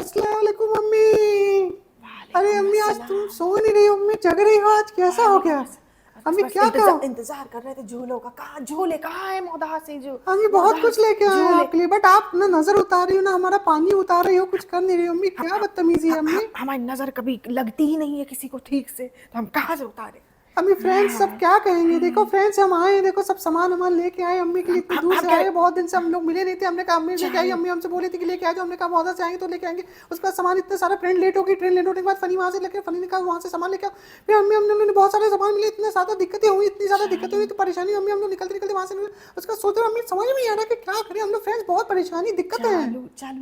अस्सलाम वालेकुम अम्मी। अरे वालेकुम अम्मी आज तुम अस्सलाम। सो नहीं रही हो, अम्मी जग रही हो, आज कैसा हो गया? बस अम्मी बस क्या कहो? इंतजार कर रहे थे झूलों का। कहाँ झूले, कहाँ है मोदा से जो अम्मी बहुत मोदा कुछ लेके आए हैं झूले। आपके लिए, बट आप ना नजर उतार रही हो ना हमारा पानी उतार रही हो, कुछ कर नहीं रही हो। अम्मी क्या बदतमीजी है अम्मी। हमारी नजर कभी लगती ही नहीं है किसी को ठीक से, तो हम कहाँ से उतारे। अम्मी फ्रेंड्स सब हाँ, क्या कहेंगे? देखो फ्रेंड्स हम आए हैं, देखो सब सामान वामान लेके आए अम्मी के लिए, इतनी दूर हम से कह आए, रहे बहुत दिन से हम लोग मिले नहीं थे। हमने कहा अम्मी लेके आई, चलो। अम्मी हमसे बोली थी कि लेके आ जाओ, हमने कहा बहुत से आएंगे तो लेके आएंगे। उसके बाद सामान इतने सारा, ट्रेन लेट होगी, ट्रेन लेट होने के बाद फनी वहाँ से लेके, फनी ने कहा वहाँ से सामान लेके आओ। फिर अम्मी हमने बहुत सारे सामान मिले, इतने ज्यादा दिक्कतें हुई, इतनी ज्यादा दिक्कतें हुई, तो परेशानी अम्मी हम लोग निकलते निकलते वहाँ से उसका सोचते अम्मी समझ में नहीं आ रहा कि क्या करें हम लोग। फ्रेंड्स बहुत परेशानी दिक्कतें हैं। चालू चालू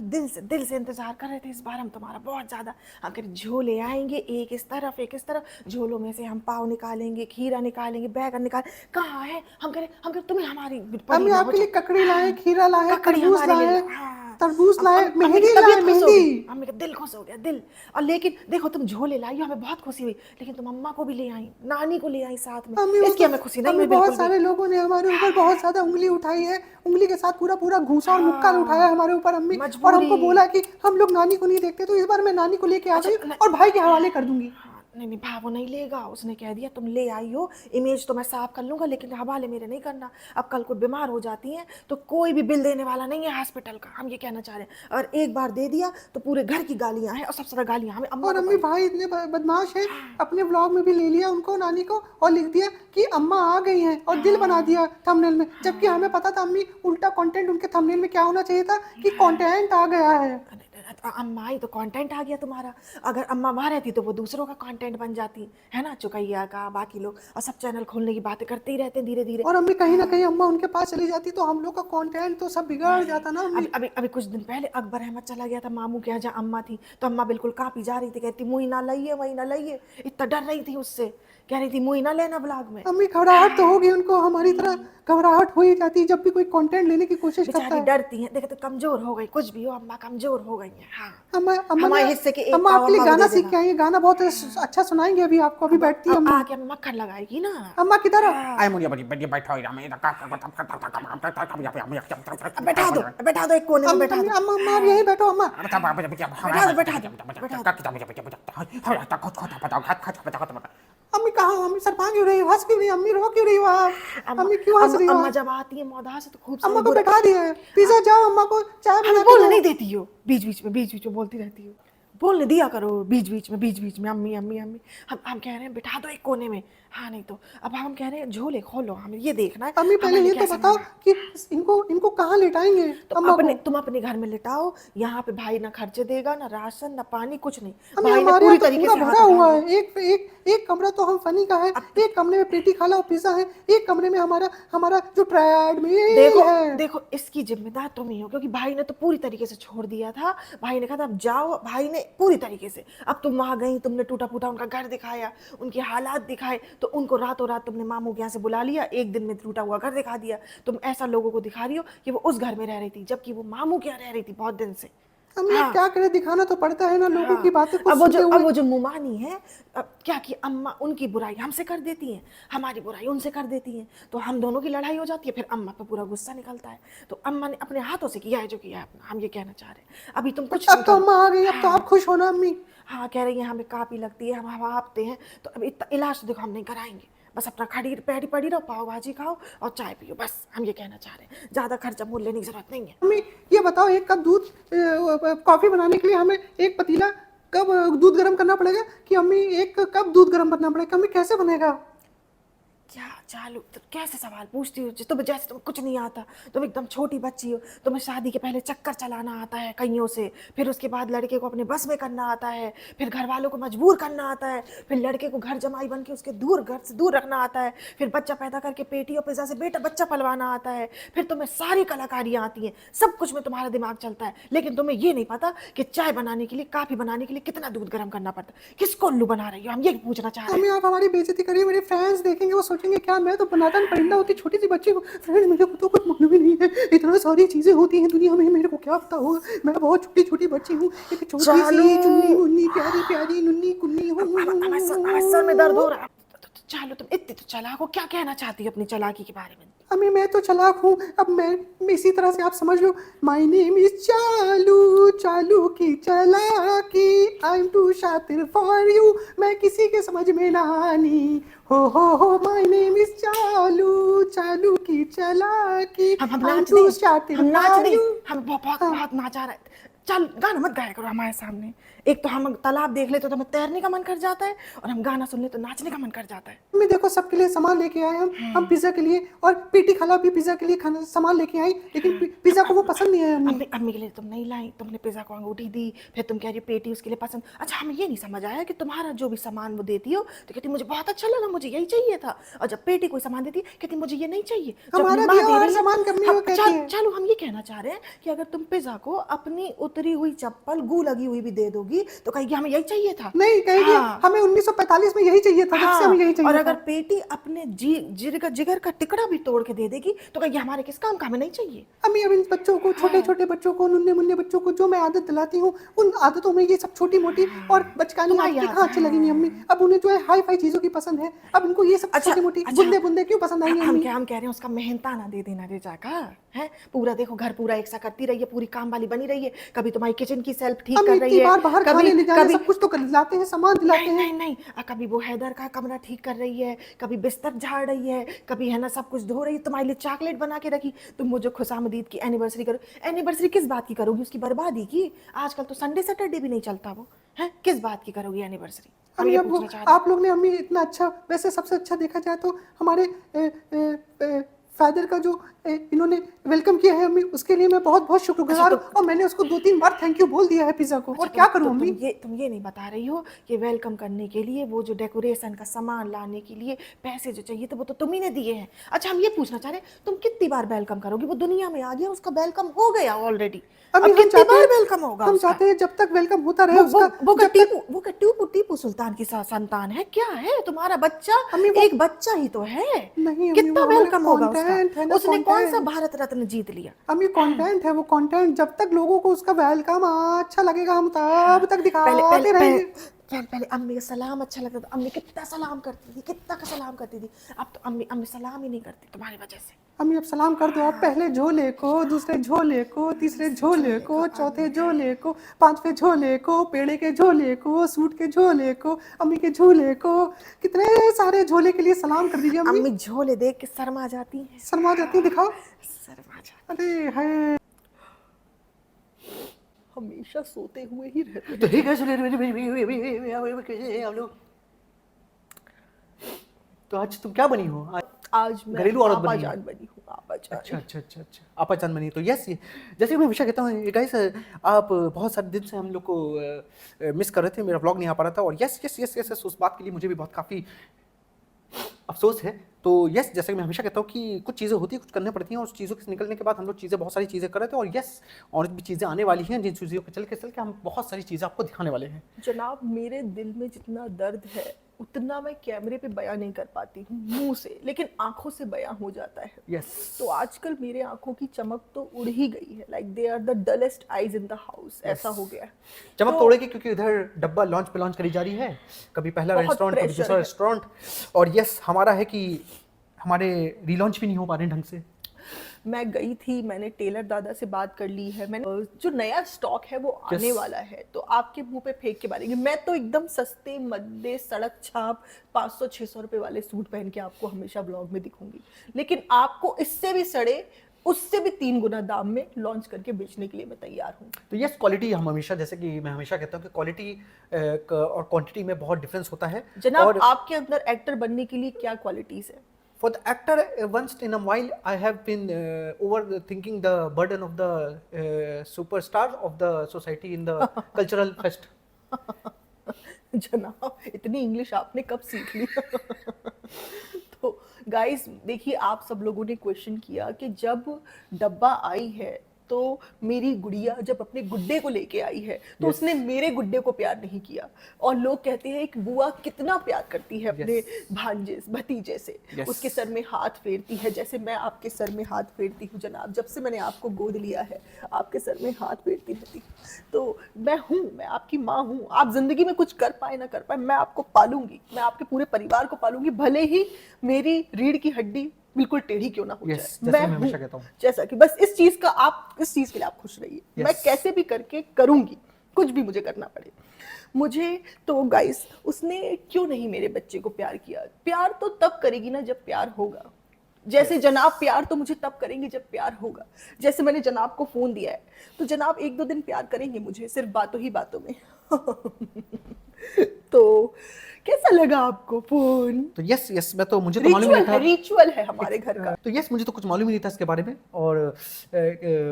दिल से इंतजार कर रहे थे इस बार हम तुम्हारा बहुत ज्यादा। अगर झोले आएंगे एक इस तरफ एक इस तरफ, झोलों में से हम पाव निकालेंगे, खीरा निकालेंगे, बैगन निकाल। कहाँ है? हम करे तुम्हें हमारी अम्मी पड़ी ना हो आपके लिए ककड़ी लाए, हाँ, खीरा लाए, ककड़ी तरबूज हमारे लिए लाए, हाँ। तरबूज लाए, अम्मी की मेहंदी लाए, तबीयत खुश हो मेहंदी। गई, अम्मी का दिल खुश हो गया दिल। और लेकिन देखो तुम झोले लाई हो, हमें बहुत खुशी हुई, लेकिन तुम अम्मा को भी ले आई, नानी को ले आई साथ में, अम्मी वो इसकी तो हमें खुशी नहीं अम्मी हुई बहुत बिल्कुल भी। सारे लोगों ने हमारे ऊपर बहुत ज्यादा उंगली उठाई है, उंगली के साथ पूरा पूरा घूसा और मुक्का उठाया हाँ, हमारे ऊपर अम्मी। और मजबूरी। हमको बोला कि हम लोग नानी को नहीं देखते, तो इस बार मैं नानी को लेके आ अच्छा गई न, और भाई के हवाले कर दूंगी। हाँ, नहीं नहीं भाव नहीं लेगा, उसने कह दिया तुम ले आई हो, इमेज तो मैं साफ कर लूंगा लेकिन हवाले मेरे नहीं करना। अब कल को बीमार हो जाती हैं तो कोई भी बिल देने वाला नहीं है हॉस्पिटल का, हम ये कहना चाह रहे हैं। और एक बार दे दिया तो पूरे घर की गालियां हैं, और सबसे ज्यादा गालियां हमें अम्मा और को अम्मी पड़ी। भाई इतने बदमाश है, हाँ अपने व्लॉग में भी ले लिया उनको, नानी को, और लिख दिया कि अम्मा आ गई हैं और दिल बना हाँ दिया थंबनेल में, जबकि हमें हाँ पता था अम्मी उल्टा कंटेंट उनके थंबनेल में क्या होना चाहिए था कि कंटेंट आ गया है। अम्मा आई तो कंटेंट आ गया तुम्हारा। अगर अम्मा वहां रहती तो वो दूसरों का कंटेंट बन जाती है ना, चुकैया का, बाकी लोग, और सब चैनल खोलने की बातें करते ही रहते हैं धीरे धीरे। और अम्मी कहीं ना हाँ कहीं अम्मा उनके पास चली जाती तो हम लोग का कंटेंट तो सब बिगड़ नहीं, जाता ना अभी अम्मी। अभी अभी कुछ दिन पहले अकबर अहमद चला गया था मामू के यहाँ जहाँ अम्मा थी, तो अम्मा बिल्कुल कांपी जा रही थी, कहती मुई ना लाइए वही ना लाइए, इतना डर रही थी उससे, कह रही थी मुई ना लेना ब्लॉग में। अम्मी घबराहट तो होगी उनको, हमारी तरह घबराहट हो ही जाती है जब भी कोई कंटेंट लेने की कोशिश करता बेचारी है। डरती हैं, देखे तो कमजोर हो गई, कुछ भी हो अम्मा कमजोर हो गई हैं। हाँ, अम्मा अम्मा ने हमारे हिस्से के एक अम्मा पाव आपके लिए अम्मा को गाना दे सीख देना। के आई है, गाना बहुत अच्छा सुनाएंगे अभी आपको, अभी बैठती है अब अम्मा। आके हमें मक्खन लगाएगी ना। अम्मा किधर हो? हाँ Ai मुझे बड़ी बड़ी बैठो यार मैं बैठा दो एक कोने में बैठा अम्मी दो। अम्मा अम्मा आप हाँ यहीं बैठो अम्मा। बैठा दो। अम्मी कहाँ हो? अम्मी शर्मा क्यों रही हो, हंस क्यों रही हो अम्मी, रो क्यों रही हो आप? अम्मा अम्मी क्यों हंस रही हो अम्मा आप? जब आती है मौदा से तो खूब अम्मा सारी को बुरा। बैठा दिया है, पिज्जा जाओ, अम्मा को चाय हमें बना के बोलने दो। नहीं देती हो, बीच बीच में बोलती रहती हो, बोलने दिया करो बीच बीच में अम्मी अम्मी अम्मी। हम कह रहे हैं बिठा दो एक कोने में। हाँ नहीं तो अब हम कह रहे हैं झोले खोलो, हमें ये देखना है अम्मी पहले हमारे लिए ये तो कैसे बताओ बना है। कि इनको कहाँ लिटाएंगे अम्मा को? तुम अपने घर में लिटाओ, यहाँ पे भाई ना खर्चे देगा, ना राशन, ना पानी, कुछ नहीं। अम्मी भाई ने हमारे यहाँ पूरी तो तरीके पूरा से भरा हाथ उठा हुआ लिया। है, एक कमरा तो हम फनी का है, अब एक कमरे में पेटी खाला और पिज्जा है, एक कमरे में हमारा हमारा जो ट्रेडमिल देखो है। देखो इसकी जिम्मेदार तुम ही हो, क्योंकि भाई ने तो पूरी तरीके से छोड़ दिया था। भाई ने कहा था अब जाओ, भाई ने पूरी तरीके से। अब तुम वहां गई, तुमने टूटा फूटा उनका घर दिखाया, उनके हालात दिखाए, तो उनको रातों रात तुमने मामू के यहाँ से बुला लिया, एक दिन में टूटा हुआ घर दिखा दिया। तुम ऐसा लोगों को दिखा रही हो कि वो उस घर में रह रही थी, जबकि वो मामू के यहाँ रह रही थी बहुत दिन से। अम्मी अब हाँ क्या करें, दिखाना तो पड़ता है ना लोगों की हाँ, बातें को सुनते अब हुए। वो जो मुमानी है, अब क्या कि अम्मा उनकी बुराई हमसे कर देती हैं, हमारी बुराई उनसे कर देती हैं, तो हम दोनों की लड़ाई हो जाती है, फिर अम्मा पे पूरा गुस्सा निकलता है। तो अम्मा ने अपने हाथों से किया है जो किया है अपना, हम ये कहना चाह रहे हैं। अभी तुम कुछ अब नहीं तो करो। अम्मा आ गई, अब तो आप हाँ खुश हो ना अम्मी? हाँ, कह रही है हमें कापी लगती है, हम हवा आपते हैं, तो अब इतना इलाज तो देखो हम नहीं कराएंगे, बस अपना खड़ी पैड़ी पड़ी रहो, पाव भाजी खाओ और चाय पियो, बस हम ये कहना चाह रहे हैं। ज़्यादा खर्चा मूल्य लेने की जरूरत नहीं है। अम्मी ये बताओ, एक कप दूध कॉफी बनाने के लिए हमें एक पतीला कब दूध गर्म करना पड़ेगा, कि अम्मी एक कप दूध गर्म करना पड़ेगा, अम्मी कैसे बनेगा? क्या चालू तो कैसे सवाल पूछती हो, तुम जैसे तुम कुछ नहीं आता, तुम एकदम छोटी बच्ची हो। तुम्हें शादी के पहले चक्कर चलाना आता है कईयों से, फिर उसके बाद लड़के को अपने बस में करना आता है, फिर घर वालों को मजबूर करना आता है, फिर लड़के को घर जमाई बन के उसके घर से दूर रखना आता है, फिर बच्चा पैदा करके पेटी और पिज्जा से बेटा बच्चा पलवाना आता है, फिर तुम्हें सारी कलाकारियाँ आती हैं, सब कुछ में तुम्हारा दिमाग चलता है, लेकिन तुम्हें ये नहीं पता कि चाय बनाने के लिए, काफ़ी बनाने के लिए कितना दूध गर्म करना पड़ता है। किसको उल्लू बना रही हो, हम ये पूछना चाह रहे हैं। अम्मी आप हमारी बेइज्जती करिए, मेरे फैंस देखेंगे, वो सोचेंगे क्या मैं तो बनाटन परिंदा होती छोटी सी बच्ची हूँ, फ्रेंड्स मेरे को तो कुछ मालूम ही नहीं है, इतना सारी चीजें होती हैं दुनिया में, मेरे को क्या पता होगा, मैं बहुत छोटी छोटी बच्ची हूँ, एक छोटी चालू सी चुन्नी मुन्नी प्यारी प्यारी नुन्नी कुन्नी हमारे सर में दर्द हो रहा है। चालू तुम इतनी तो चालाक हो, क्या कहना चाहती हो अपनी चालाकी के बारे में? अम्मी मैं तो चालाक हूँ, अब मैं इसी तरह से आप समझ लो, माय नेम इज चालू, चालू की चालाकी। आई एम टू शातिर फॉर यू, मैं किसी के समझ में ना आनी, हो माय नेम इज चालू, चालू की चालाकी, हम आई एम नाच टू दें, शातिर हम नाच फॉर दें, यू। हम बहुत हाँ। बहुत नाचा रहे। चल गाना मत गाया करो हमारे सामने। एक तो हम तालाब देख ले तो हमें तैरने का मन कर जाता है, और हम गाना सुन ले तो नाचने का मन कर जाता है। मम्मी देखो सबके लिए सामान लेके आए हम पिज्जा के लिए, और पीटी खाला भी पिज्जा के लिए खाना सामान लेके आई, लेकिन पिज्जा को वो पसंद नहीं आया। अम्मी अम्मी के लिए तुम नहीं लाई, तुमने पिज्जा को अंगूठी दी, फिर तुम कह रही हो पेटी उसके लिए पसंद। अच्छा हमें ये नहीं समझ आया कि तुम्हारा जो भी सामान वो देती हो तो कहती मुझे बहुत अच्छा लगा, मुझे यही चाहिए था, और जब पेटी कोई सामान देती है कहती मुझे ये नहीं चाहिए। जब हमारा अपनी माँ दिया दे हुआ रही है, सामान कभी वो कहती है। चलो हम ये कहना चाह रहे हैं कि अगर तुम पिज्जा को अपनी उतरी हुई चप्पल गू लगी हुई भी दे दोगी तो कहेगी हमें यही चाहिए था। नहीं कहेगी हाँ। हमें 1945 में यही चाहिए था, जब से हमें यही और चाहिए अगर था। पेटी अपने जिगर का टुकड़ा भी तोड़ के दे देगी तो कहेगी हमारे किस काम का, हमें नहीं चाहिए। अम्मी अब इन बच्चों को, छोटे छोटे बच्चों को, नन्हे मुन्ने बच्चों को जो मैं आदत दिलाती हूँ, उन आदतों में ये सब छोटी मोटी और बचकानी तुम्हारी आदतें याद कहाँ अच्छी लगेंगी अम्मी। अब उन्हें जो है हाई फाई चीजों की पसंद है, अब इनको ये सब अच्छा छोटी मोटी अच्छा बुंदे बुंदे क्यों पसंद आएंगे अम्मी। हम कह रहे हैं उसका मेहनताना दे देना रिचा का है। पूरा देखो घर पूरा एक सा करती रही है, पूरी काम वाली बनी रही है, कभी तुम्हारी किचन की सेल्फ ठीक अम्मी कर इतनी रही है, बार बाहर कभी खाने ले जाने कभी सब कुछ तो कर लाते हैं, सामान दिलाते नहीं हैं। नहीं नहीं कभी वो हैदर का कमरा ठीक कर रही है, कभी बिस्तर झाड़ रही है, कभी है ना सब कुछ धो रही है, तुम्हारे लिए चॉकलेट बना के रखी। तुम मुझे खुशामदीद की एनिवर्सरी करो, एनिवर्सरी किस बात की करोगी, उसकी बर्बादी की। आजकल तो संडे सैटरडे भी नहीं चलता वो है, किस बात की करोगी एनिवर्सरी। हम अम्मी ये अब वो पूछना चाह रहे हैं। आप लोग ने अम्मी इतना अच्छा, वैसे सबसे अच्छा देखा जाए तो हमारे फादर का जो इन्होंने वेलकम किया है अम्मी, उसके लिए मैं बहुत बहुत शुक्रगुजार हूँ, और मैंने उसको 2-3 बार थैंक यू बोल दिया है पिज्जा को। और क्या करूँ अम्मी। तुम ये नहीं बता रही हो कि वेलकम करने के लिए वो जो डेकोरेशन का सामान लाने के लिए पैसे जो चाहिए थे वो तो तुम ही ने दिए हैं। अच्छा हम ये पूछना चाह रहे हैं तुम कितनी बार वेलकम करोगी, वो दुनिया में आ गया, उसका वेलकम हो गया ऑलरेडी, अब अम्मी हम कितनी चाहते बार हैं, वेलकम होगा हम उसका? चाहते हैं जब तक वेलकम होता रहे उसका। टीपू सुल्तान की संतान है क्या है तुम्हारा बच्चा? अम्मी एक बच्चा ही तो है, नहीं अम्मी, कितना वो हमारा वेलकम होगा content है उसका? ना, उसने कौन सा content। भारत रत्न जीत लिया? अम्मी कंटेंट है वो कंटेंट, जब तक लोगों को उसका वेलकम अच्छा लगेगा हम तब तक दिखाते रहेंगे। पहले अम्मी का सलाम अच्छा लगता था, अम्मी कितना सलाम करती थी, कितना का सलाम करती थी। अब तो अम्मी सलाम ही नहीं करती तुम्हारी वजह से। अम्मी अब सलाम कर दो आप, पहले झोले को, दूसरे झोले को, तीसरे झोले को, चौथे झोले को, पांचवे झोले को, पेड़े के झोले को, सूट के झोले को, अम्मी के झोले को, कितने सारे झोले के लिए सलाम कर दीजिए अम्मी। अम्मी झोले देख के शर्मा जाती हैं, शर्मा जाती है, दिखाओ। शर्मा जाती। अरे हाय, हमेशा सोते हुए ही रहते। तो ठीक है सुनिए हम लोग। तो आज तुम क्या बनी हो? आज मैं घरेलू औरत बनी आपाजान है। बनी हूँ, आपाजान। अच्छा अच्छा अच्छा अच्छा आपाचान बनी। तो यस, जैसे मैं हमेशा कहता हूँ गाइस, आप बहुत सारे दिन से हम लोग को मिस कर रहे थे, मेरा व्लॉग नहीं आ पा रहा था, और यस यस यस यस उस बात के लिए मुझे भी बहुत काफ़ी अफसोस है। तो यस, जैसे कि मैं हमेशा कहता हूँ कि कुछ चीज़ें होती हैं, कुछ करने पड़ती हैं, और उस चीज़ों से निकलने के बाद हम लोग बहुत सारी चीज़ें कर रहे थे, और यस और भी चीज़ें आने वाली हैं जिन चीज़ों को चल के हम बहुत सारी चीज़ें आपको दिखाने वाले हैं। जनाब मेरे दिल में जितना दर्द है उतना मैं कैमरे पे बयां नहीं कर पाती हूँ मुंह से, लेकिन आंखों से बयां हो जाता है। यस, तो आजकल मेरे आंखों की चमक तो उड़ ही गई है, like they are the dullest eyes in the house, ऐसा हो गया है। चमक तो- तोड़ेगी क्योंकि इधर डब्बा लॉन्च पे लॉन्च करी जा रही है, कभी पहला बहुत रेस्टोरेंट, कभी pressure दूसरा है। रेस्टोरेंट, और यस हमारा है कि हमारे रीलॉन्च भी नहीं हो पा रहे ढंग से। मैं गई थी, मैंने टेलर दादा से बात कर ली है, मैंने जो नया स्टॉक है वो आने वाला है, तो आपके मुंह पे फेंक के मारेंगे। मैं तो एकदम सस्ते मद्दे सड़क छाप 500-600 रुपए वाले सूट पहन के आपको हमेशा ब्लॉग में दिखूंगी, लेकिन आपको इससे भी सड़े, उससे भी 3 गुना दाम में लॉन्च करके बेचने के लिए मैं तैयार हूँ। तो यस, क्वालिटी हम हमेशा, जैसे कि मैं हमेशा कहता हूँ कि क्वालिटी और क्वांटिटी में बहुत डिफरेंस होता है। जनाब और आपके अंदर एक्टर बनने के लिए क्या क्वालिटीज है? for the actor, once in a while I have been overthinking the burden of the superstar of the society in the cultural fest. जनाब इतनी इंग्लिश आपने कब सीख ली? तो गाइस देखिए, आप सब लोगों ने क्वेश्चन किया कि जब डब्बा आई है तो मेरी गुड़िया जब अपने गुड्डे को लेके आई है तो उसने मेरे गुड्डे को प्यार नहीं किया, और लोग कहते हैं एक बुआ कितना प्यार करती है अपने भांजे भतीजे से, उसके सर में हाथ फेरती है जैसे मैं आपके सर में हाथ फेरती हूँ। जनाब जब से मैंने आपको गोद लिया है आपके सर में हाथ फेरती रहती हूँ। तो मैं हूँ, मैं आपकी माँ हूँ, आप जिंदगी में कुछ कर पाए ना कर पाए, मैं आपको पालूंगी, मैं आपके पूरे परिवार को पालूंगी, भले ही मेरी रीढ़ की हड्डी बिल्कुल टेढ़ी क्यों ना हो जाए। मैं हमेशा कहता हूँ जैसा कि बस इस चीज के लिए आप खुश रहिए, मैं कैसे भी करके करूंगी, कुछ भी मुझे करना पड़े। मुझे तो गाइस उसने क्यों नहीं मेरे बच्चे को प्यार किया? प्यार तो तब करेगी ना जब प्यार होगा। जैसे जनाब प्यार तो मुझे तब करेंगे जब प्यार होगा। जैसे मैंने जनाब को फोन दिया है तो जनाब 1-2 दिन प्यार करेंगे मुझे, सिर्फ बातों ही बातों में। तो कैसा लगा आपको फोन? तो यस यस, मैं तो मुझे तो मालूम नहीं था। रिचुअल है हमारे घर का। तो यस, मुझे तो कुछ मालूम ही नहीं था इसके बारे में। और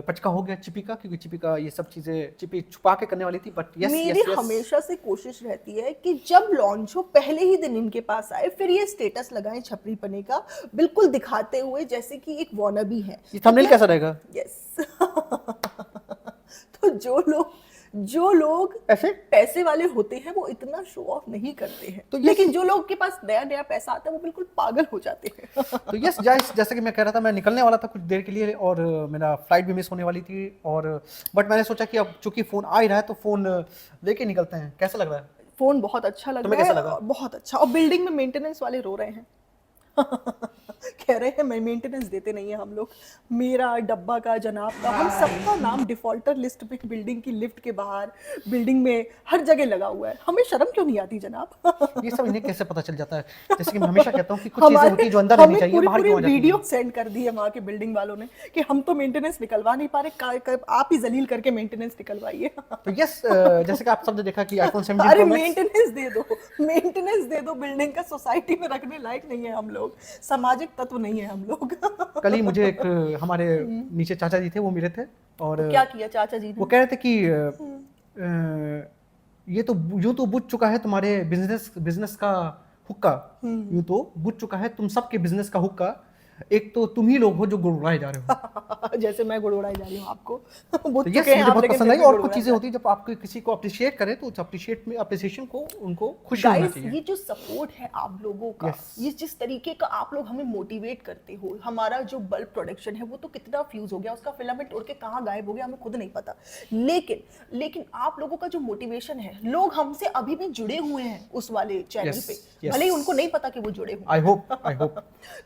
पचका हो गया चिपी का, क्योंकि चिपी का ये सब चीजें चिपी छुपा के करने वाली थी। बट यस मेरी यस यस, हमेशा से कोशिश रहती है कि जब लॉन्च हो पहले ही दिन इनके पास आए, फिर ये स्टेटस लगाएं छपरी पने का, बिल्कुल दिखाते हुए जैसे कि एक वॉनबी है। ये थंबनेल कैसा रहेगा? यस। तो जो लोग ऐसे पैसे वाले होते हैं वो इतना शो ऑफ नहीं करते हैं, तो लेकिन जो लोग के पास नया नया पैसा आता है वो बिल्कुल पागल हो जाते हैं। तो यस गाइस, जैसे कि मैं कह रहा था, मैं निकलने वाला था कुछ देर के लिए और मेरा फ्लाइट भी मिस होने वाली थी। और बट मैंने सोचा कि अब चूंकि फोन आ ही रहा है तो फोन लेके निकलते हैं। कैसा लग रहा है? फोन बहुत अच्छा लग तुम्हें रहा कैसा है, लगा? और बहुत अच्छा। और बिल्डिंग में मेंटेनेंस वाले रो रहे हैं। कह रहे हैं मैं मेंटेनेंस देते नहीं है हम लोग। मेरा, डब्बा का, जनाब का, हम सबका नाम डिफॉल्टर लिस्ट में बिल्डिंग की लिफ्ट के बाहर, बिल्डिंग में हर जगह लगा हुआ है। हमें शर्म क्यों नहीं आती जनाब? ये सब इन्हें कैसे पता चल जाता है? जैसे कि मैं हमेशा कहता हूँ कि कुछ चीजें होती है जो अंदर रहनी चाहिए, बाहर क्यों आ जाती वीडियो है? सेंड कर दी है वहाँ के बिल्डिंग वालों ने कि हम तो मेंटेनेंस निकलवा नहीं पा रहे, आप ही जलील करके मेंटेनेंस निकलवाइए। तो यस, जैसे कि आप सबने देखा कि आईफोन 17 अरे Pro Max, मेंटेनेंस दे दो, मेंटेनेंस दे दो। बिल्डिंग का सोसाइटी में रखने लायक नहीं है हम लोग, सामाजिक तत्व नहीं है हम लोग। कल ही मुझे एक हमारे नीचे चाचा जी थे, वो मिले थे और क्या किया चाचा जी वो ने? कह रहे थे कि ये तो यूं तो बुझ चुका है तुम्हारे बिजनेस का हुक्का, यूं तो बुझ चुका है तुम सबके बिजनेस का हुक्का, एक तो तुम ही लोग हो जो गुड़गुड़ाए जा रहे हो। जैसे मैं गुड़गुड़ाई जा रही हूँ आपको। बुझ तो चुके यस, हैं मुझे आप, बहुत लेकिन पसंद फिर आई। भी और कुछ गुड़गुड़ाए चीजें जा होती है जब आप किसी को अप्रिशिएट करें तो उस अप्रिशिएशन को उनको खुशी होना गाइस, चाहिए। ये जो सपोर्ट है आप लोगों का, Yes. ये जिस तरीके का आप लोग हमें मोटिवेट करते हो, हमारा जो बल्ब प्रोडक्शन है वो तो कितना फ्यूज हो गया, उसका फिलामेंट उड़ के कहाँ गायब हो गया हमें खुद नहीं पता। लेकिन आप लोगों का जो मोटिवेशन है, लोग हमसे अभी भी जुड़े हुए हैं उस वाले चैनल Yes, पे, yes. भले ही उनको नहीं पता कि वो जुड़े हुए। आई होप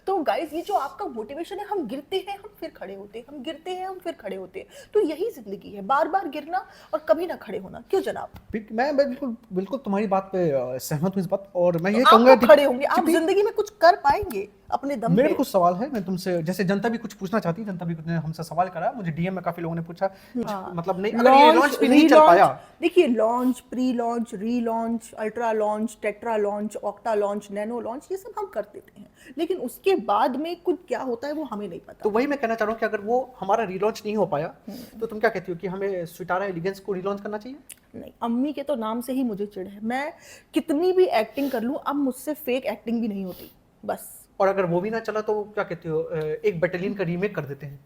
तो गाइस, ये जो आपका मोटिवेशन है, हम गिरते हैं हम फिर खड़े होते हैं, हम गिरते हैं हम फिर खड़े होते हैं, तो यही जिंदगी है, बार बार गिरना और कभी ना खड़े होना। क्यों जनाब? मैं बिल्कुल बिल्कुल तुम्हारी बात पे सहमत हूँ इस बात। और मैं ये आप कहूंगा तो खड़े होंगे, आप चिपी, जिंदगी में कुछ कर पाएंगे अपने दम मेरे पे। कुछ सवाल है, मैं तुमसे, जैसे जनता भी कुछ पूछना चाहती है, जनता भी कुछ ने हमसे सवाल करा, मुझे डीएम में काफी लोगों ने पूछा कुछ, मतलब नहीं, अगर ये लॉन्च भी नहीं चल पाया, देखिए लॉन्च, प्री लॉन्च, री launch, ultra launch, tetra launch, octa launch, nano launch, ये सब हम कर देते हैं, लेकिन उसके बाद में कुछ क्या होता है वो हमें नहीं पता। तो वही मैं कहना चाह रहा हूँ कि अगर वो हमारा रीलॉन्च नहीं हो पाया तो तुम क्या कहती हो कि हमें स्वीटारा एलिगेंस को रीलॉन्च करना चाहिए? नहीं, अम्मी के तो नाम से ही मुझे चिढ़ है। मैं कितनी भी एक्टिंग कर लूं, अब मुझसे फेक एक्टिंग भी नहीं होती, बस। और अगर वो भी ना चला तो क्या कहते हो, एक बैटेलियन का रीमेक कर देते हैं,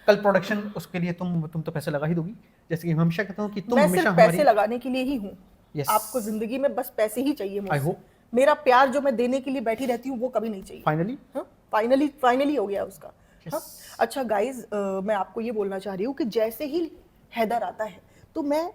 कल प्रोडक्शन, उसके लिए तुम तो पैसे लगा ही दोगी, जैसे कि मैं हमेशा कहता हूँ कि तुम मैं हमेशा सिर्फ पैसे हमारी। लगाने के लिए ही हूँ। Yes. आपको जिंदगी में बस पैसे ही चाहिए I मुझसे। hope. मेरा प्यार जो मैं देने के लिए बैठी रहती हूँ वो कभी नहीं चाहिए। फाइनली फाइनली हो गया उसका। Yes. हाँ? अच्छा गाइज, मैं आपको ये बोलना चाह रही हूँ कि जैसे ही हैदर आता है तो मैं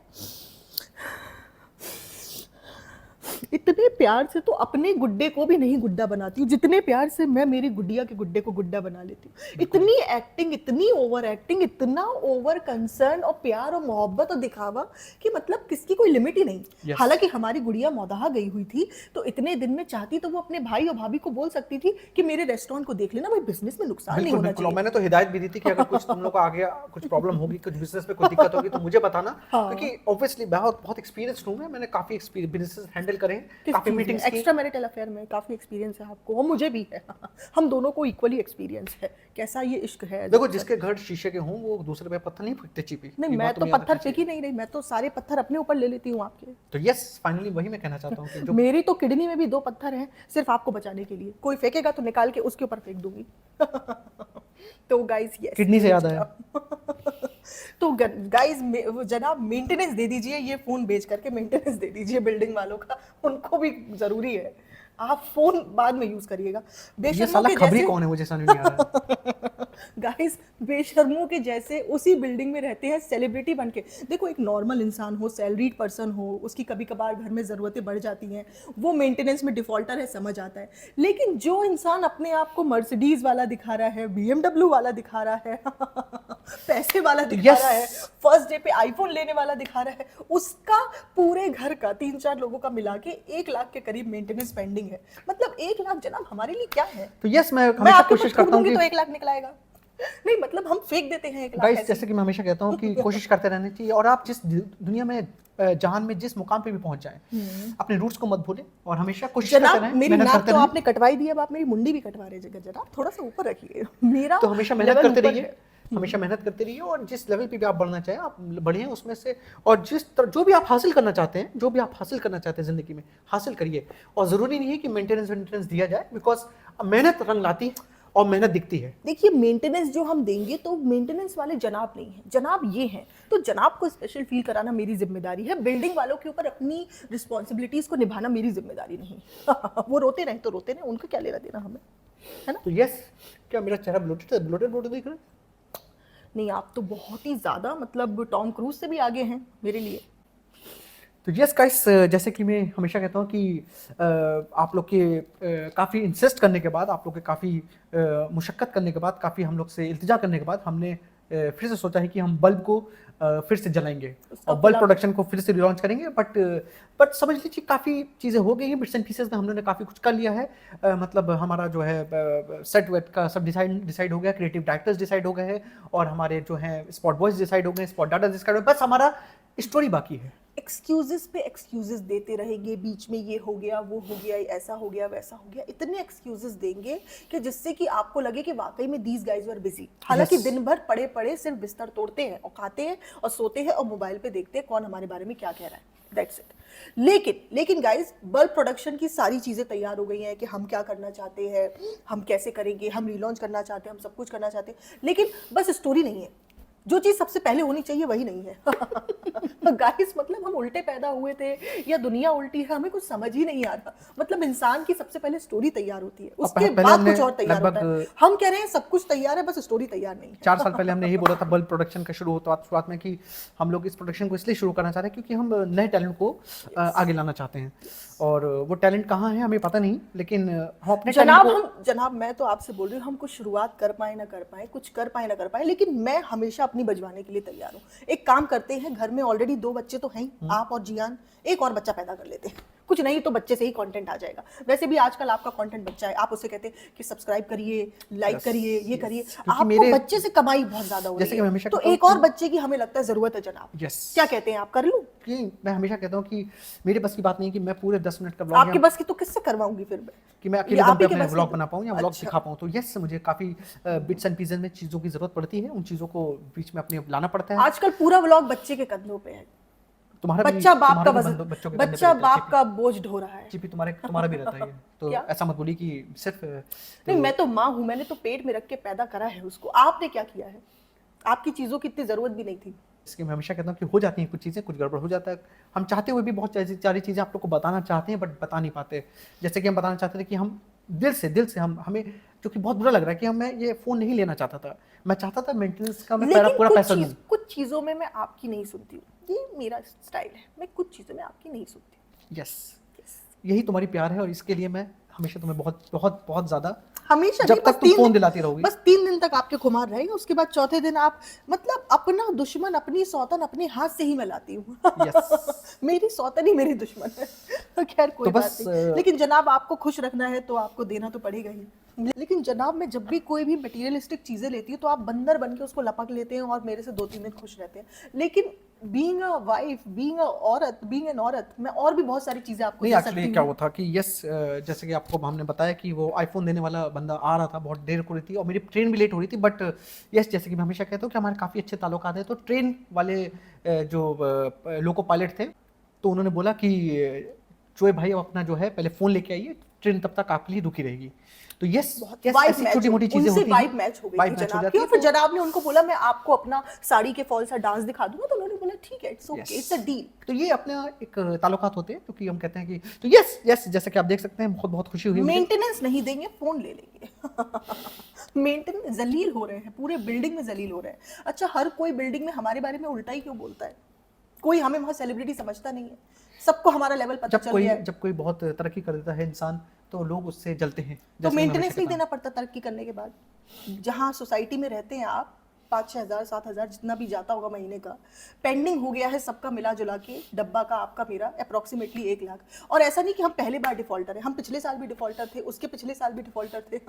इतने प्यार से तो अपने गुड्डे को भी नहीं गुड्डा बनाती हूँ जितने प्यार से मैं मेरी गुड्डिया के गुड्डे को गुड्डा बना लेती हूँ। इतनी एक्टिंग, इतनी ओवर एक्टिंग, इतना ओवर कंसर्न और प्यार और मोहब्बत और दिखावा कि मतलब किसकी कोई लिमिट ही नहीं। Yes. हालांकि हमारी गुड़िया मौदाहा गई हुई थी तो इतने दिन में चाहती तो वो अपने भाई और भाभी को बोल सकती थी कि मेरे रेस्टोरेंट को देख लेना, भाई बिजनेस में नुकसान नहीं बिल्कुल होना बिल्कुल। और चाहिए। मैंने तो हिदायत भी दी थी कि अगर कुछ तुम लोग को आगे कुछ प्रॉब्लम होगी, कुछ बिजनेस में कोई दिक्कत होगी तो मुझे बताना, क्योंकि ऑब्वियसली बहुत एक्सपीरियंस हूं मैं, मैंने काफी बिजनेस हैंडल करे हैं, काफी मीटिंग्स की। एक्स्ट्रा मैरिटल अफेयर में काफी एक्सपीरियंस है आपको और मुझे भी है। हम दोनों को इक्वली एक्सपीरियंस है। कैसा ये इश्क है। देखो, जिसके घर शीशे के हों वो दूसरे पे पत्थर नहीं फेंकते चिपी। नहीं, मैं तो पत्थर फेंक ही नहीं रही, मैं तो सारे पत्थर अपने ऊपर ले लेती हूँ आपके। तो यस, फाइनली वही मैं कहना चाहता हूँ कि जो मेरी तो किडनी में भी 2 पत्थर हैं सिर्फ आपको बचाने के लिए। कोई फेंकेगा तो निकाल के उसके ऊपर फेंक दूंगी। तो गाइस, यस, किडनी से याद आया। तो गाइस, जनाब मेंटेनेंस दे दीजिए, ये फोन बेच करके मेंटेनेंस दे दीजिए बिल्डिंग वालों का, उनको भी जरूरी है। आप फोन बाद में यूज करिएगा। ये साला खबरी कौन है, मुझे समझ नहीं आ रहा है। गाइस बेशर्मों के जैसे उसी बिल्डिंग में रहते हैं सेलिब्रिटी बन के। देखो एक नॉर्मल इंसान हो, सैलरीड पर्सन हो, उसकी कभी कभार घर में ज़रूरतें बढ़ जाती हैं, वो मेंटेनेंस में डिफॉल्टर है, समझ आता है। लेकिन जो इंसान अपने आप को मर्सिडीज वाला दिखा रहा है, BMW वाला दिखा रहा है पैसे वाला दिखा रहा है, फर्स्ट डे पे आईफोन लेने वाला दिखा रहा है, उसका पूरे घर का 3-4 लोगों का मिला के 1 लाख के करीब मेंटेनेंस पेंडिंग है। मतलब 1 लाख जनाब हमारे लिए क्या है? तो यस, मैं मैं हमेशा आपके कोशिश कुछ करता हूँ दूंगी कि तो 1 लाख निकल आएगा। नहीं मतलब हम फेंक देते हैं 1 लाख गाइस, ऐसे जैसे कि मैं हमेशा कहता हूँ कि कोशिश करते रहना चाहिए, और आप जिस दुनिया में जहान में जिस मुकाम पे भी पहुंच जाएं, अपने रूट्स को मत भूलें और हमेशा कोशिश करते जनाब रहें, मेरी मेहनत नाक करते तो रहें। आपने कटवाई दी, अब आप मेरी मुंडी भी कटवा रहे जगह। जनाब थोड़ा सा ऊपर रखिए, मेरा तो हमेशा मेहनत level करते ऊपर रहिए, है। हमेशा मेहनत करते रहिए, और जिस लेवल पे भी आप बढ़ना चाहें आप बढ़िए उसमें से, और जो भी आप हासिल करना चाहते हैं, जो भी आप हासिल करना चाहते हैं जिंदगी में, हासिल करिए। और जरूरी नहीं है कि मेंटेनेंस दिया जाए, बिकॉज मेहनत रंग लाती है और मेहनत दिखती है। देखिए मेंटेनेंस जो हम देंगे तो मेंटेनेंस वाले जनाब नहीं है, जनाब ये हैं, तो जनाब को स्पेशल फील कराना मेरी जिम्मेदारी है। बिल्डिंग वालों के ऊपर अपनी रिस्पॉन्सिबिलिटीज को निभाना मेरी जिम्मेदारी नहीं। वो रोते रहे तो रोते रहे, उनका क्या लेना देना हमें, है ना? तो यस, क्या मेरा चेहरा ब्लोटेड ब्लोटेड दिख रहा है? नहीं आप तो बहुत ही ज्यादा मतलब टॉम क्रूज से भी आगे हैं मेरे लिए। तो यस गाइस, जैसे कि मैं हमेशा कहता हूँ कि आप लोग के काफ़ी इंसिस्ट करने के बाद, आप लोग के काफ़ी मुशक्क़त करने के बाद, काफ़ी हम लोग से इल्तिजा करने के बाद, हमने फिर से सोचा है कि हम बल्ब को फिर से जलाएंगे और बल्ब प्रोडक्शन को फिर से रिलॉन्च करेंगे। बट समझ लीजिए काफ़ी चीज़ें हो गई हैं, बिट्स एंड पीसेस में हम लोगों ने काफ़ी कुछ कर लिया है। मतलब हमारा जो है सेट वेट का सब डिसाइड हो गया, क्रिएटिव डायरेक्टर्स डिसाइड हो गए हैं, और हमारे जो हैं स्पॉट बॉयज डिसाइड हो गए, स्पॉट डाटा डिसाइड हो गए, बस हमारा स्टोरी बाकी है। एक्सक्यूजेस पे एक्सक्यूजेस देते रहेंगे, बीच में ये हो गया, वो हो गया, ऐसा हो गया, वैसा हो गया, इतने एक्सक्यूजेस देंगे कि जिससे कि आपको लगे कि वाकई में दीज गाइज वर बिजी। हालांकि Yes. दिन भर पड़े पड़े सिर्फ बिस्तर तोड़ते हैं और खाते हैं और सोते हैं और मोबाइल पे देखते हैं कौन हमारे बारे में क्या कह रहा है, दैट्स इट। लेकिन गाइज बल्ब प्रोडक्शन की सारी चीजें तैयार हो गई हैं कि हम क्या करना चाहते हैं, हम कैसे करेंगे, हम रिलॉन्च करना चाहते हैं, हम सब कुछ करना चाहते हैं, लेकिन बस स्टोरी नहीं है। जो चीज सबसे पहले होनी चाहिए वही नहीं है। गाइस मतलब हम उल्टे पैदा हुए थे या दुनिया उल्टी है, हमें कुछ समझ ही नहीं आ रहा। मतलब इंसान की सबसे पहले स्टोरी तैयार होती है, उसके पहले बाद हमने कुछ और तैयार होता है। लगभग हम कह रहे हैं सब कुछ तैयार है, बस स्टोरी तैयार नहीं है। 4 साल पहले हमने यही बोला था बल्ब प्रोडक्शन का शुरुआत में कि हम लोग इस प्रोडक्शन को इसलिए शुरू करना चाह रहे हैं क्योंकि हम नए टैलेंट को आगे लाना चाहते हैं, और वो टैलेंट कहाँ है हमें पता नहीं, लेकिन हम अपने जनाब मैं तो आपसे बोल रही हूँ, हम कुछ शुरुआत कर पाए ना कर पाए, कुछ कर पाए ना कर पाए, लेकिन मैं हमेशा अपनी बजवाने के लिए तैयार हूँ। एक काम करते हैं, घर में ऑलरेडी 2 बच्चे तो हैं, आप और जियान, एक और बच्चा पैदा कर लेते हैं। कुछ नहीं तो बच्चे से ही कंटेंट आ जाएगा। वैसे भी आजकल आपका कंटेंट बच्चा है, आप उसे कहते हैं कि सब्सक्राइब करिए, लाइक करिए, ये करिए, आपको बच्चे से कमाई बहुत ज्यादा हो रही है, तो एक और बच्चे की हमें लगता है जरूरत है जनाब। क्या कहते हैं आप, कर लूं? मैं हमेशा कहता हूँ कि मेरे बस की बात नहीं है कि मैं पूरे 10 मिनट का ब्लॉग आपके बस की तो किससे करवाऊंगी फिर मैं, कि मैं अकेले दम पे अपने व्लॉग बना पाऊँ या व्लॉग दिखा पाऊँ। तो यस, मुझे काफी बिट्स एंड पीसेस में चीजों की जरूरत पड़ती है, उन चीजों को बीच में अपने लाना पड़ता है। आजकल पूरा व्लॉग बच्चे के कंधों पे है, तुम्हारा बच्चा बाप का वजन, बच्चा बाप का बोझ ढो रहा है। चिपी तुम्हारा भी रहता है, तो ऐसा मत बोलिए कि सिर्फ नहीं, मैं तो माँ हूँ, मैंने तो पेट में रख के पैदा करा है उसको। आपने क्या किया है? आपकी चीजों की इतनी जरूरत भी नहीं थी। इसके मैं हमेशा कहता हूँ कि हो जाती हैं कुछ चीज़ें, कुछ गड़बड़ हो जाता है। हम चाहते हुए भी बहुत सारी चीज़ें आप लोग को बताना चाहते हैं, बट बता नहीं पाते। जैसे कि हम बताना चाहते थे कि हम दिल से हमें जो कि बहुत बुरा लग रहा है कि मैं ये फ़ोन नहीं लेना चाहता था। मैं चाहता था मेंटेनेंस का मैं पूरा पैसा दूँ। कुछ चीज़ों में मैं आपकी नहीं सुनती हूँ, ये मेरा स्टाइल है, मैं कुछ चीज़ों में आपकी नहीं सुनती हूँ। यस, यही तुम्हारी प्यार है, और इसके लिए मैं हमेशा तुम्हें बहुत बहुत बहुत ज़्यादा, हमेशा जब तक तुम फोन दिलाती रहोगी, बस 3 दिन तक आपके खुमार रहेगा, उसके बाद चौथे दिन आप मतलब अपना दुश्मन, अपनी सौतन अपने हाथ से ही मैं लाती हूँ। यस। मेरी सौतन ही मेरी दुश्मन है। खैर कोई तो बात नहीं, लेकिन जनाब आपको खुश रखना है तो आपको देना तो पड़ेगा ही। लेकिन जनाब मैं जब भी कोई भी मटेरियलिस्टिक चीजें लेती हूँ तो आप बंदर बन के उसको लपक लेते हैं और मेरे से 2-3 दिन खुश रहते हैं। लेकिन being a wife, being a औरत, बीइंग एन औरत, मैं और भी बहुत सारी चीजें आपको नहीं, एक्चुअली क्या हुआ था कि यस, जैसे कि आपको हमने बताया कि वो आईफोन देने वाला बंदा आ रहा था, बहुत देर हो रही थी और मेरी ट्रेन भी लेट हो रही थी, बट यस, जैसे कि मैं हमेशा कहता हूँ कि हमारे काफ़ी अच्छे ताल्लुकात हैं, तो ट्रेन वाले जो लोको पायलट थे, तो उन्होंने बोला कि चोए भाई अब अपना जो है पहले फ़ोन लेके आइए, ट्रेन तब तक आपके लिए रुकी रहेगी। तो यस वाइब ऐसी मैच छोटी मोटी चीजें उनसे होती हैं, वाइब मैच हो गई वाइब थी मैच हो जनाब जाती की, है। और फिर तो जनाब ने उनको बोला मैं आपको अपना साड़ी के फॉल सा डांस दिखा दूंगा, तो उन्होंने बोला ठीक है, it's okay, it's a deal. तो ये अपना एक ताल्लुकात होते हैं, क्योंकि हम कहते हैं कि तो यस यस जैसे कि आप देख सकते हैं, बहुत बहुत खुशी हुई मुझे। मेंटेनेंस नहीं देंगे, फोन ले लेंगे। मेंटेनेंस जलील हो रहे हैं, पूरे बिल्डिंग में जलील हो रहे हैं। अच्छा, हर कोई बिल्डिंग में हमारे बारे में उल्टा ही क्यों बोलता है? कोई हमें वहां सेलिब्रिटी समझता नहीं है, सबको हमारा लेवल पता चल गया है। जब कोई बहुत तरक्की कर देता है इंसान, तो लोग उससे जलते हैं। तो जैसे मैं मेंटेनेंस हमेशा नहीं कहता देना पड़ता तरक्की करने के बाद? जहाँ सोसाइटी में रहते हैं आप, 5-6 हज़ार 7 हज़ार जितना भी जाता होगा महीने का, पेंडिंग हो गया है सबका मिला जुला के, डब्बा का आपका मेरा अप्रोक्सीमेटली 1 लाख। और ऐसा नहीं कि हम पहले बार डिफॉल्टर हैं, हम पिछले साल भी डिफॉल्टर थे, उसके पिछले साल भी डिफॉल्टर थे।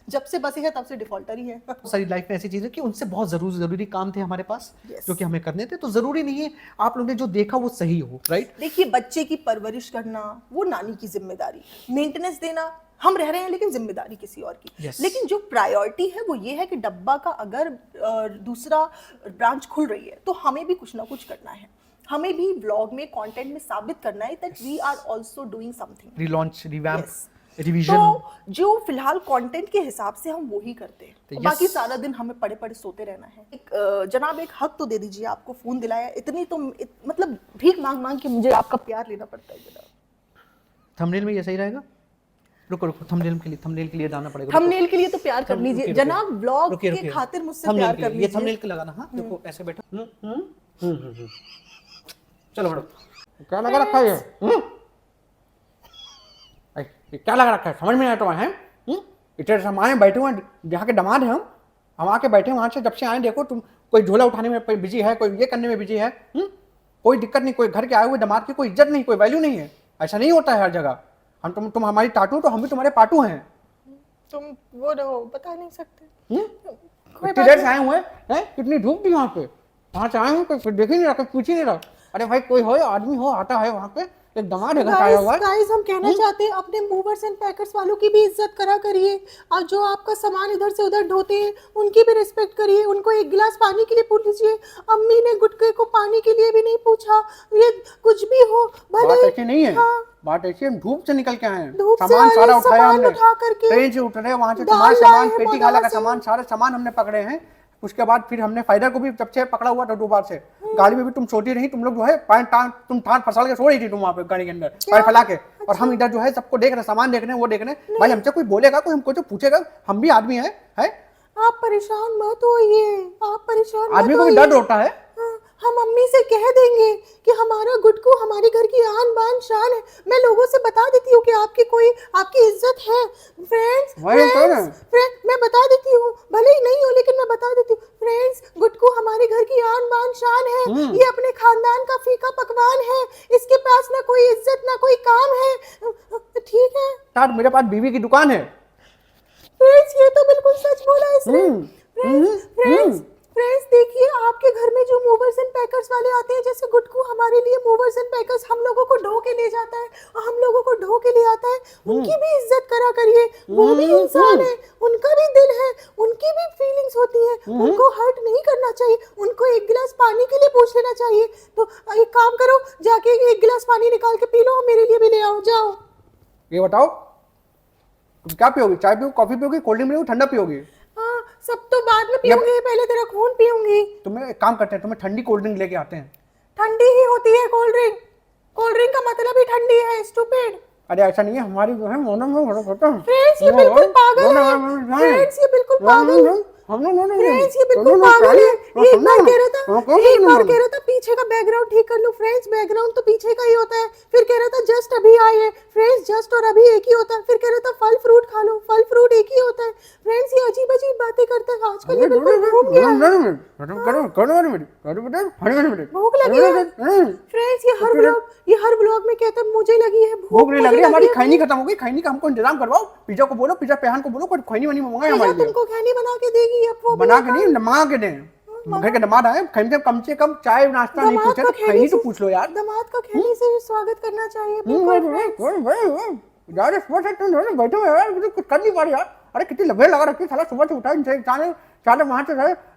जब से बसे हैं तब से डिफॉल्टर ही है। हूं, सारी लाइफ में ऐसी चीजें कि उनसे बहुत जरूरी काम थे हमारे पास, Yes. जो कि हमें करने थे। तो जरूरी नहीं है आप लोगों ने जो देखा वो सही हो, राइट? देखिए, बच्चे की परवरिश करना वो नानी की जिम्मेदारी, मेंटेनेंस देना हम रह रहे हैं, लेकिन जिम्मेदारी किसी और की। Yes. लेकिन जो प्रायोरिटी है वो ये है कि डब्बा का अगर दूसरा ब्रांच खुल रही है तो हमें भी कुछ ना कुछ करना है, हमें भी व्लॉग में कंटेंट में साबित करना है that we are also doing something. Relaunch, revamp, Yes. Revision. तो जो फिलहाल कंटेंट के हिसाब से हम वो ही करते हैं, तो और yes. बाकी सारा दिन हमें पड़े पड़े सोते रहना है। जनाब एक हक तो दे दीजिए, आपको फोन दिलाया, इतनी तो मतलब भीख मांग मांग के मुझे आपका प्यार लेना पड़ता है जनाब। थंबनेल में ये सही रहेगा? रुको थंबनेल के लिए डालना पड़ेगा। थंबनेल के लिए तो प्यार कर लीजिए रुकिए, जनाब, ब्लॉग रुकिए, के रुकिए। खातिर मुझसे थंबनेल प्यार के कर लिए, ये लीजिए। थंबनेल के लगाना। हाँ देखो ऐसे बैठो। चलो बैठो। क्या लगा रखा है ये? ये क्या लगा रखा है, समझ में नहीं आता है? इतने सामान बैठे हुए हैं, जहाँ के दामाद हैं हम आके बैठे वहां से, जब से आए देखो तुम, कोई झोला उठाने में बिजी है, कोई ये करने में बिजी है। कोई दिक्कत नहीं, कोई घर के आए हुए दामाद की कोई इज्जत नहीं, कोई वैल्यू नहीं है। ऐसा नहीं होता है हर जगह। हम तुम हमारी टाटू, तो हम भी तुम्हारे पाटू हैं। तुम वो रहो, बता नहीं सकते। इतनी देर से आए हुए हैं, कितनी धूप थी वहाँ पे, वहाँ से आए हैं, कोई देख ही नहीं रहा, कोई पूछ ही नहीं रहा। अरे भाई कोई हो, आदमी हो, आता है वहाँ पे, एक दामाद है घर का आया हुआ है। गाइस हम कहना चाहते हैं अपने मूवर्स एंड पैकर्स वालों की भी इज्जत करा करिए, और जो आपका सामान इधर से उधर ढोते हैं उनकी भी रिस्पेक्ट करिए। उनको एक गिलास पानी के लिए पूछ लीजिए, अम्मी ने गुटके को पानी के लिए भी नहीं पूछा। ये कुछ भी हो बात भले। ऐसी नहीं है। हाँ। बात ऐसी, हम धूप से निकल के आए हैं, धूप से सामान आए, सारा उठाया सामान हमने, उठा करके ट्रेन से उतरे, वहाँ से दाल तुम्हारे लाए सामान, हैं पेटी बगल गाला का से। सामान, सारे सामान हमने पकड़े हैं। उसके बाद फिर हमने फाइडर को भी जब से पकड़ा हुआ था 2 बार से, गाड़ी में भी तुम सोती रही, तुम लोग जो है तुम टांग फंसा के सो रही थी तुम वहाँ पे गाड़ी के अंदर, पैर फैला के। और हम इधर जो है सबको देख रहे, सामान देख रहे हैं, वो देख रहे हैं। भाई हमसे कोई बोलेगा, कोई हमको जो पूछेगा, हम भी आदमी हैं, है? आप परेशान मत होइए, आप परेशान मत आदमी को भी होइए। डर होता है। हाँ, हम अम्मी से कह देंगे कि हमारा गुटकू हमारे घर की आन बान शान है। मैं लोगों से बता देती हूँ कि आपकी इज्जत है। फ्रेंड्स वही कह रहे हैं। मैं बता देती हूँ, भले ही नहीं हो लेकिन मैं बता देती हूँ। फ्रेंड्स, गुटकू हमारे घर की आन बान शान है। ये अपने खानदान का फीका पकवान है, इसके पास ना कोई इज्जत ना कोई काम है। ठीक है यार मेरे पास बीवी की दुकान है। फ्रेंड्स, ये तो बिल्कुल सच बोला इसने। फ्रेंड्स देखिए, आपके घर में जो मूवर्स एंड पैकर्स वाले आते हैं, जैसे गुटकू हमारे लिए मूवर्स एंड पैकर्स हम लोगों को ढो के ले जाता है और हम लोगों को ढो के ले आता है, उनकी भी इज्जत करा करिए। वो भी इंसान है, उनका भी दिल है, उनकी भी फीलिंग्स होती है, उनको हर्ट नहीं करना चाहिए। उनको एक गिलास पानी के लिए पूछ लेना चाहिए। तो एक काम करो, जाके एक गिलास पानी निकाल के पी लो और मेरे लिए भी ले आओ, जाओ। ये बताओ तुम क्या पियोगी, चाय पियोगी, कॉफी पियोगी, कोल्ड ड्रिंक पियोगी, ठंडा पियोगी? हाँ, सब तो बाद में पीऊंगी, पहले तेरा खून पीऊंगी। तुम्हें एक काम करते हैं, तुम्हें ठंडी कोल्ड ड्रिंक लेके आते हैं। ठंडी ही होती है कोल्ड ड्रिंक, कोल्ड ड्रिंक का मतलब ही ठंडी है, स्टूपिड। अरे ऐसा नहीं है, हमारी जो है मोनम में बड़ा होता है। फ्रेंड्स, ये बिल्कुल पागल है। फ्रेंड्स, ये बिल्कुल पागल है। फ्रेंड्स, ये बिल्कुल पागल है। एक बार कह रहा था पीछे का बैकग्राउंड ठीक कर लो। फ्रेंड्स, बैकग्राउंड तो पीछे का ही होता है। फिर कह रहा था जस्ट अभी आए हैं। फ्रेंड्स, जस्ट और अभी एक ही होता है। फिर कह रहा था फल फ्रूट खा लो, फल फ्रूट एक ही होता है। फ्रेंड्स, ये अजीब अजीब बातें करता है आजकल, ये बिल्कुल घूम गया है। भूख लगी है। फ्रेंड्स, ये हर ब्लॉग में कहता है मुझे लगी है भूख। भूख नहीं लग रही, हमारी खैनी खत्म हो गई। खैनी का हमको इंतजाम करवाओ, पिज्जा को बोलो, पिज्जा पेहान को बोलो, कोई खैनी वनी मंगाए हमारे लिए। तुमको खैनी बना के देगी अब वो। बना के नहीं, मंगा के दें। घर के दामाद आए, खैनी कम से कम चाय नाश्ता नहीं पूछे तो खैनी तो पूछ लो यार। दामाद का खैनी से स्वागत करना चाहिए। यार स्पोर्ट है, तुम बैठे हो यार, कुछ कर नहीं पा रहे यार। अरे कितनी लंबी लगा रखी है साला, सुबह से उठा इंसान साले वहां से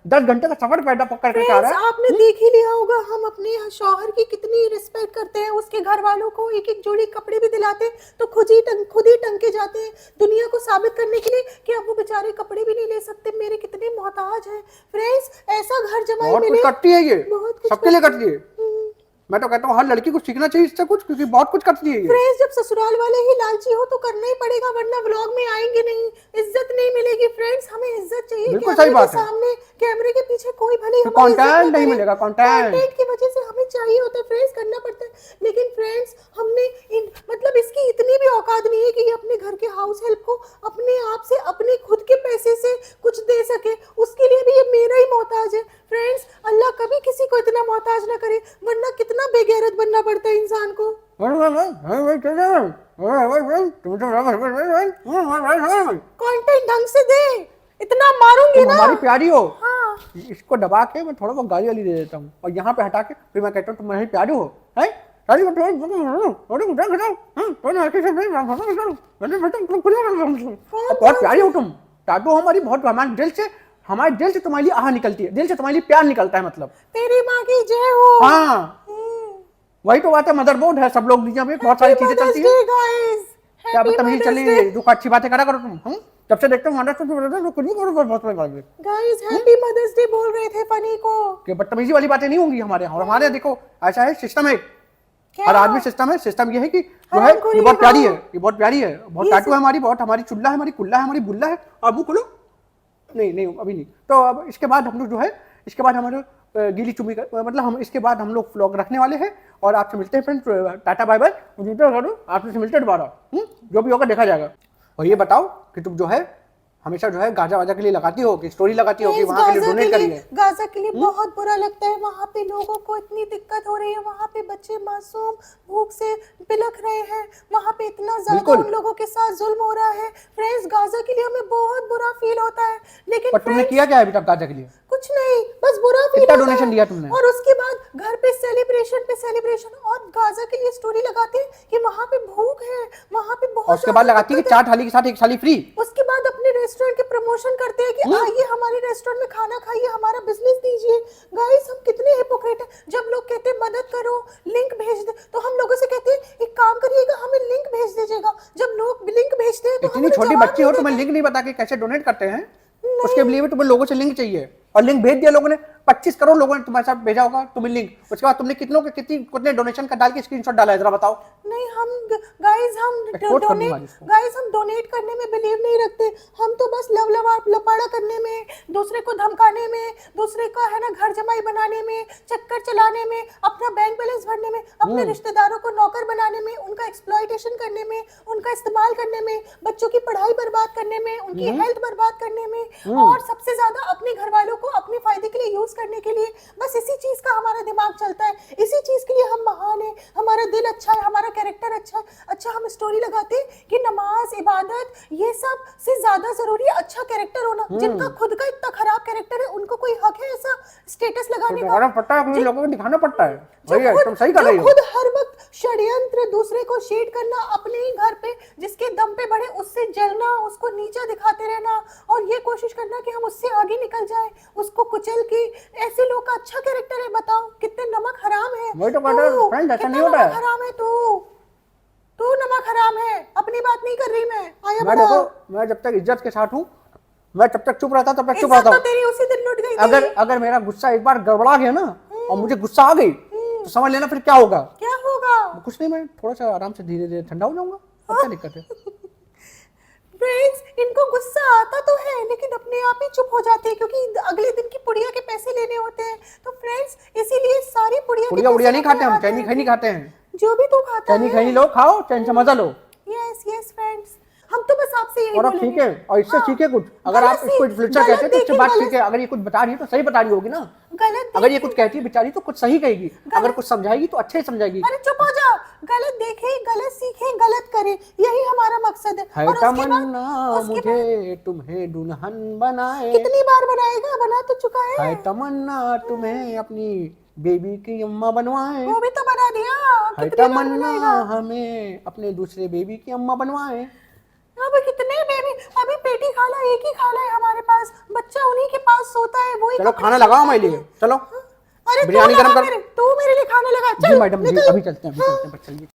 10 घंटे का सफर पैदा पकड़ के आ रहा है। आपने देख ही लिया होगा हम अपने शौहर की कितनी रिस्पेक्ट करते हैं, उसके घर वालों को एक एक जोड़ी कपड़े भी दिलाते हैं तो खुद ही टंग के जाते हैं दुनिया को साबित करने के लिए कि अब वो बेचारे कपड़े भी नहीं ले सकते, मेरे कितने मोहताज हैं। फ्रेंड्स ऐसा घर जमाई बहुत मिले, कुछ करती है ये, बहुत कुछ सबके लिए करती है। मैं तो कहता हूँ हर लड़की को सीखना चाहिए इससे कुछ, क्योंकि बहुत कुछ करती है ये। फ्रेंड्स जब ससुराल वाले ही लालची हो तो करना ही पड़ेगा, वरना व्लॉग में आएंगे नहीं, इज्जत नहीं मिलेगी। फ्रेंड्स हमें इज्जत चाहिए, बिल्कुल सही बात है। सामने कैमरे के पीछे कोई भले तो कंटेंट नहीं मिलेगा, कंटेंट की वजह से हमें चाहिए होता है, फ्रेंड्स करना पड़ता है। लेकिन फ्रेंड्स हमने मतलब इसकी इतनी भी औकात नहीं है कि ये अपने घर के हाउस हेल्प को अपने आप से अपने खुद के पैसे से कुछ दे सके, उसके लिए भी ये मेरा ही मोहताज है। फ्रेंड्स अल्लाह कभी किसी को इतना मोहताज ना करे, वरना कितना बेगैरत बनना पड़ता है इंसान को। कंटेंट ढंग से दे, इतना मारूंगी तुम ना। हमारी प्यारी हो। हाँ इसको दबा के मैं थोड़ा बहुत गाली वाली दे देता हूँ, और यहाँ पे हटा के फिर मैं कहता हूँ तुम मेरी प्यारी हो, हैं? बहुत प्यारी हो तुम, टाटू हमारी बहुत, हमारे दिल से तुम्हारे लिए आह निकलती है, दिल से तुम्हारे लिए प्यार निकलता है, मतलब तेरी माँ की जय हो। हाँ वही तो बात है, मदरबोर्ड है सब लोग, दुनिया में बहुत सारी चीजें चलती है। क्या बदतमीजी चली है, दुख अच्छी बातें करा करो तुम। जब से देखते हो कुछ भी करो, बहुत गाइस हैप्पी मदर्स डे बोल रहे थे फनी को। कि बदतमीजी वाली बातें नहीं होंगी हमारे यहाँ। और हमारे यहाँ देखो ऐसा है, सिस्टम है, क्या? हर आदमी सिस्टम है। सिस्टम ये है कि जो है हरामखोरी ये बहुत है, प्यारी है, हाँ। ये बहुत प्यारी है, बहुत टाटू है हमारी, बहुत हमारी चुल्ला है, हमारी कुल्ला है, हमारी बुल्ला है। अब मुंह खोलो, नहीं अभी नहीं। तो अब इसके बाद हम लोग जो है, इसके बाद हमारे गीली चुम्मी मतलब हम इसके बाद हम लोग व्लॉग रखने वाले हैं, और आपसे मिलते हैं फ्रेंड्स। टाटा बाय बाय, आपसे मिलते हैं दोबारा। जो भी होगा देखा जाएगा। और ये बताओ कि तुम जो है हमेशा जो है गाजा वाजा के लिए लगाती हो कि स्टोरी लगाती हो कि वहाँ के लिए डोनेट करी है? गाजा के लिए बहुत बुरा लगता है, वहाँ पे लोगों को इतनी दिक्कत हो रही है, वहाँ पे बच्चे मासूम भूख से बिलख रहे हैं, वहाँ पे इतना ज्यादा उन लोगों के साथ जुल्म हो रहा है। फ्रेंड्स गाजा के लिए हमें बहुत बुरा फील होता है, लेकिन पर तुमने किया क्या है अभी तक गाजा के लिए? कुछ नहीं, बस बुरा फील कितना होता डोनेशन है। दिया तुमने? और उसके बाद घर पे सेलिब्रेशन और गाजा के लिए स्टोरी लगाते हैं कि वहाँ पे भूख है, वहाँ पे बहुत, और उसके बाद लगाती है कि 4 थाली के साथ 1 थाली फ्री। उसके बाद अपने रेस्टोरेंट के प्रमोशन करते हैं कि आइए हमारे रेस्टोरेंट में खाना खाइए, हमारा बिजनेस दीजिए। गाइस हम कितने हिपोक्रेट हैं, जब लोग कहते हैं मदद करो लिंक भेज दे, तो हम लोगों से कहते हैं एक काम करिएगा हमें लिंक भेज दीजिएगा। जब लोग लिंक भेजते हैं तो इतनी छोटी बच्ची हो, तुम्हें लिंक नहीं बता के कैसे डोनेट करते हैं? उसके लिए भी तुम्हें लोगों से लिंक चाहिए, और लिंक भेज दिया लोगों ने, 25 करोड़ लोगों ने तुम्हारे साथ भेजा होगा तुम्हें लिंक। उसके बाद तुमने कितने डोनेशन का डाल के स्क्रीनशॉट डाला है, जरा बताओ। नहीं हम गाइस हम डोनेट करने में बिलीव नहीं रखते, हम तो बस लपाड़ा करने में, दूसरे को धमकाने में, दूसरे का है ना घर जमाई बनाने में, चक्कर चलाने में, अपना बैंक बैलेंस भरने में, अपने रिश्तेदारों को नौकर बनाने में, उनका एक्सप्लॉइटेशन करने में, उनका इस्तेमाल करने में, बच्चों की पढ़ाई बर्बाद करने में, उनकी हेल्थ बर्बाद करने में, और सबसे ज्यादा अपने घर वालों को अपने फायदे के लिए यूज करने के लिए। बस इसी चीज का हमारा दिमाग चलता है, इसी चीज के लिए हम महान है, हमारा दिल अच्छा है, हमारा कैरेक्टर अच्छा है। अच्छा हम स्टोरी लगाते हैं कि नमाज इबादत ये सब से ज्यादा जरूरी है अच्छा कैरेक्टर होना। जिनका खुद का इतना खराब कैरेक्टर है उनको कोई हक है ऐसा स्टेटस लगाने का? पता है, लोगों को दिखाना पड़ता है। तुम सही कर रही हो। खुद हर वक्त षड्यंत्र दूसरे को शेड करना, अपने ही घर पे जिसके दम पे बढ़े उससे जलना, उसको नीचा दिखाते रहना, और ये कोशिश करना कि हम उससे आगे निकल जाए, उसको कुचल के। ऐसे लोग का अच्छा कैरेक्टर है? बताओ कितने नमक हराम है। वही तो कहता हूं, फ्रेंड ऐसा नहीं होता है। हराम है तू नमक हराम है। अपनी बात नहीं कर रही मैं देखो, मैं जब तक इज्जत के साथ हूँ, मैं तब तक चुप रहता, तब तक चुप रहता हूँ। तेरी उसी दिन लुट गई। अगर मेरा गुस्सा एक बार गड़बड़ा गया ना, और मुझे गुस्सा आ गई, तो समझ लेना फिर क्या होगा। क्या होगा? कुछ नहीं, मैं थोड़ा सा आराम से धीरे धीरे ठंडा हो जाऊंगा। अब क्या दिक्कत है? फ्रेंड्स इनको गुस्सा आता तो है, लेकिन अपने आप ही चुप हो जाते हैं, क्योंकि अगले दिन की पुड़िया के पैसे लेने होते हैं। तो फ्रेंड्स इसीलिए सारी पुड़िया उड़िया नहीं खाते हम, चैनी खैनी खाते हैं। जो भी तू खाता है, चैनी खैनी लो, खाओ, चैन से मजा लो। यस फ्रेंड्स, हम तो बस आपसे यही और अब बोलेंगे। ठीक है, और इससे सीखे कुछ। अगर आप इसको इन्फ्लुएंसर कहते हैं तो इससे बात सीखे। अगर ये कुछ बता रही है तो सही बता रही होगी ना। अगर ये कुछ कहती है बेचारी तो कुछ सही कहेगी, अगर कुछ समझाएगी तो अच्छे समझाएगी। अरे चुप हो जा, गलत देखे, गलत सीखे, गलत करे, यही हमारा मकसद है। और तमन्ना मुझे तुम्हें दुल्हन बनाए। कितनी बार बनाएगा? बना तो चुका है। तमन्ना तुम्हें अपनी बेबी की अम्मा बनवाए। वो भी तो बना दिया। तमन्ना हमें अपने दूसरे बेबी की अम्मा बनवाए। अबे कितने बेबी, अभी पेटी खा वही चलो कपड़े खाना सब लगाओ मेरे करती लिए, है। चलो अरे बिरयानी तू गरम लगा कर। तू मेरे लिए खाना लगा जी चल मैडम जी, निकल। अभी चलते हैं, बस चलिए।